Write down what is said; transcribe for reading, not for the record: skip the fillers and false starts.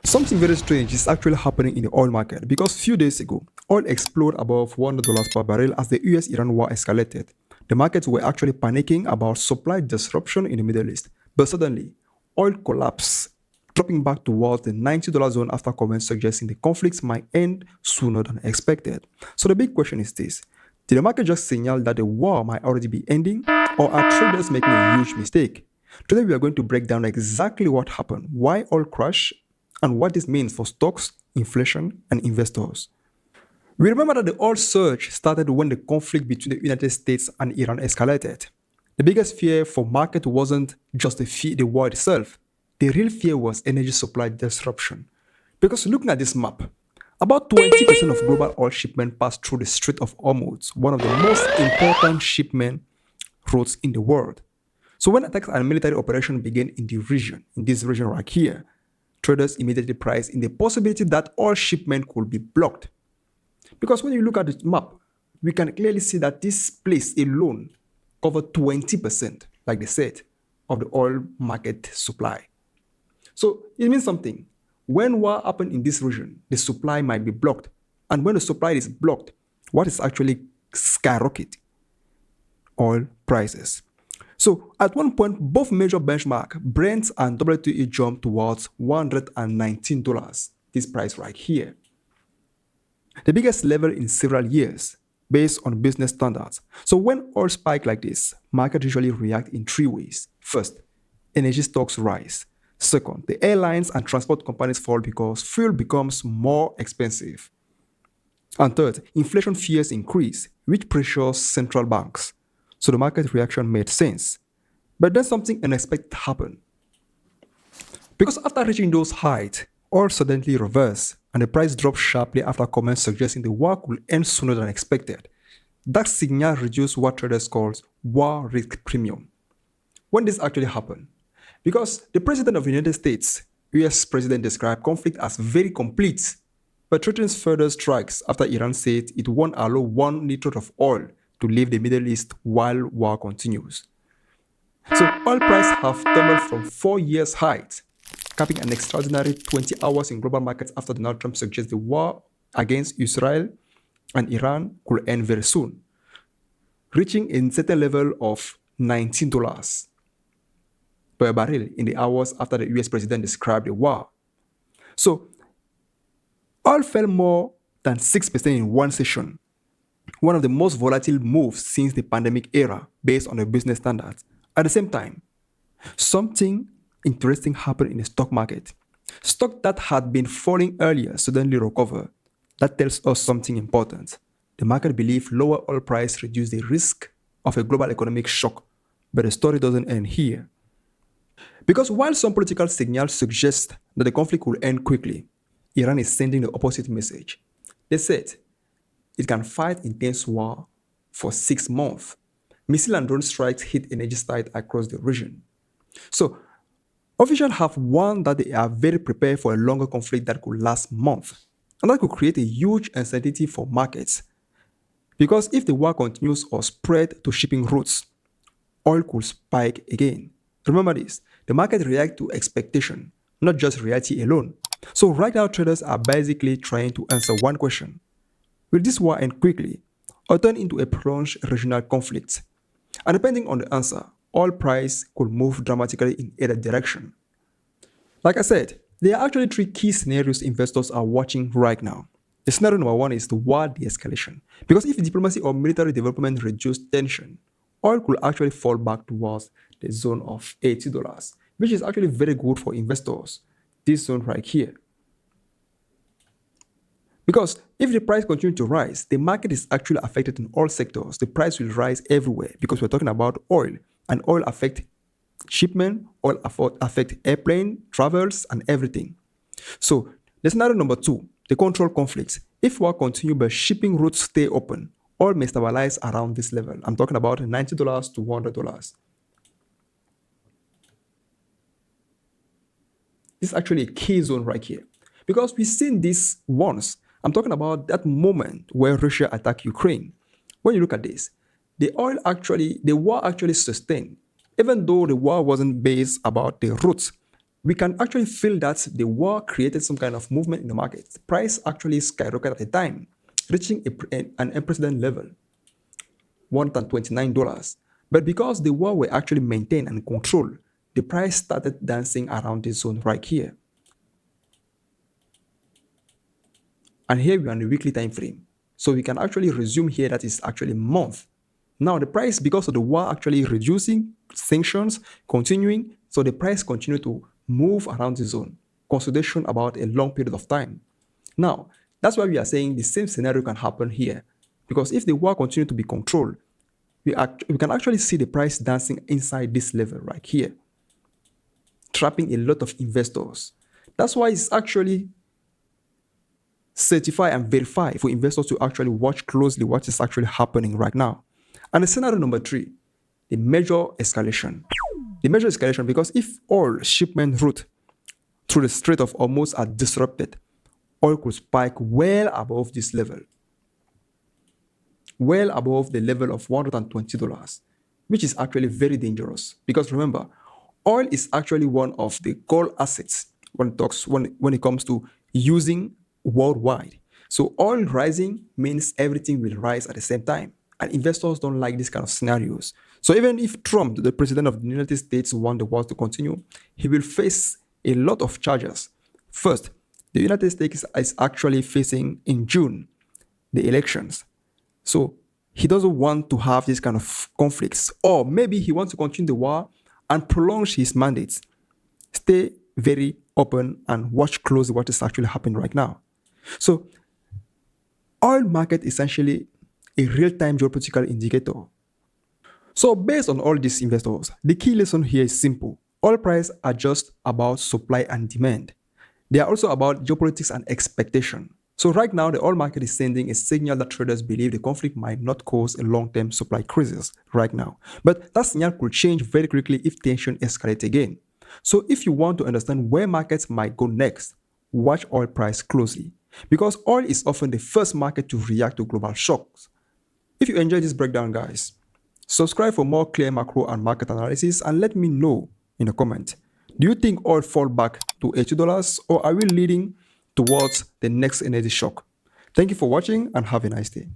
Something very strange is actually happening in the oil market because few days ago, oil exploded above $100 per barrel as the US-Iran war escalated. The markets were actually panicking about supply disruption in the Middle East. But suddenly, oil collapsed, dropping back towards the $90 zone after comments suggesting the conflicts might end sooner than expected. So the big question is this: did the market just signal that the war might already be ending, or are traders making a huge mistake? Today, we are going to break down exactly what happened, why oil crashed, and what this means for stocks, inflation, and investors. We remember that the oil surge started when the conflict between the United States and Iran escalated. The biggest fear for market wasn't just the war itself. The real fear was energy supply disruption. Because looking at this map, about 20% of global oil shipment passed through the Strait of Hormuz, one of the most important shipment routes in the world. So when attacks and military operations began in this region right here, traders immediately priced in the possibility that all shipment could be blocked. Because when you look at the map, we can clearly see that this place alone covered 20%, like they said, of the oil market supply. So it means something. When war happens in this region, the supply might be blocked. And when the supply is blocked, what is actually skyrocket? Oil prices. So at one point, both major benchmark, Brent and WTI jumped towards $119, this price right here. The biggest level in several years based on business standards. So when oil spike like this, market usually react in three ways. First, energy stocks rise. Second, the airlines and transport companies fall because fuel becomes more expensive. And third, inflation fears increase, which pressures central banks. So the market reaction made sense. But then something unexpected happened. Because after reaching those heights, oil suddenly reversed and the price dropped sharply after comments suggesting the war could end sooner than expected. That signal reduced what traders call war risk premium. When this actually happened? Because the President of the United States, US President, described conflict as very complete, but threatens further strikes after Iran said it won't allow 1 liter of oil to leave the Middle East while war continues. So oil prices have tumbled from 4 years height, capping an extraordinary 20 hours in global markets after Donald Trump suggests the war against Israel and Iran could end very soon, reaching a certain level of $19 per barrel in the hours after the US president described the war. So oil fell more than 6% in one session, one of the most volatile moves since the pandemic era based on the business standards. At the same time, something interesting happened in the stock market. Stock that had been falling earlier suddenly recovered. That tells us something important. The market believes lower oil price reduce the risk of a global economic shock, but the story doesn't end here. Because while some political signals suggest that the conflict will end quickly, Iran is sending the opposite message. They said it can fight intense war for 6 months. Missile and drone strikes hit energy sites across the region. So officials have warned that they are very prepared for a longer conflict that could last months, and that could create a huge uncertainty for markets. Because if the war continues or spread to shipping routes, oil could spike again. Remember this, the market reacts to expectation, not just reality alone. So right now traders are basically trying to answer one question. Will this war end quickly or turn into a prolonged regional conflict? And depending on the answer, oil price could move dramatically in either direction. Like I said, there are actually three key scenarios investors are watching right now. The scenario number one is the war de-escalation. Because if diplomacy or military development reduce tension, oil could actually fall back towards the zone of $80, which is actually very good for investors. This zone right here. Because if the price continues to rise, the market is actually affected in all sectors. The price will rise everywhere because we're talking about oil, and oil affect shipment, oil affect airplane, travels, and everything. So the scenario number two, the control conflicts. If war continues but shipping routes stay open, oil may stabilize around this level. I'm talking about $90 to $100. This is actually a key zone right here. Because we've seen this once. I'm talking about that moment where Russia attacked Ukraine. When you look at this, the war actually sustained, even though the war wasn't based about the routes. we can actually feel that the war created some kind of movement in the market. The price actually skyrocketed at the time, reaching an unprecedented level, $129. But because the war were actually maintained and controlled, the price started dancing around this zone right here. And here we are on the weekly time frame. So we can actually resume here that is actually month. Now the price, because of the war actually reducing, sanctions continuing, so the price continue to move around the zone. Consolidation about a long period of time. Now, that's why we are saying the same scenario can happen here. Because if the war continue to be controlled, we can actually see the price dancing inside this level right here, trapping a lot of investors. That's why it's actually certify and verify for investors to actually watch closely what is actually happening right now. And the scenario number three, the major escalation. The major escalation, because if all shipment route through the Strait of Hormuz are disrupted, oil could spike well above this level, well above the level of $120, which is actually very dangerous. Because remember, oil is actually one of the core assets when it comes to using worldwide. So oil rising means everything will rise at the same time. And investors don't like these kind of scenarios. So even if Trump, the president of the United States, want the war to continue, he will face a lot of charges. First, the United States is actually facing in June the elections. So he doesn't want to have these kind of conflicts. Or maybe he wants to continue the war and prolong his mandates. Stay very open and watch closely what is actually happening right now. So oil market is essentially a real-time geopolitical indicator. So based on all these investors, the key lesson here is simple. Oil prices are just about supply and demand. They are also about geopolitics and expectation. So right now, the oil market is sending a signal that traders believe the conflict might not cause a long-term supply crisis right now. But that signal could change very quickly if tension escalates again. So if you want to understand where markets might go next, watch oil price closely. Because oil is often the first market to react to global shocks. If you enjoyed this breakdown, guys, subscribe for more clear macro and market analysis and let me know in a comment. Do you think oil fall back to $80 or are we leading towards the next energy shock? Thank you for watching and have a nice day.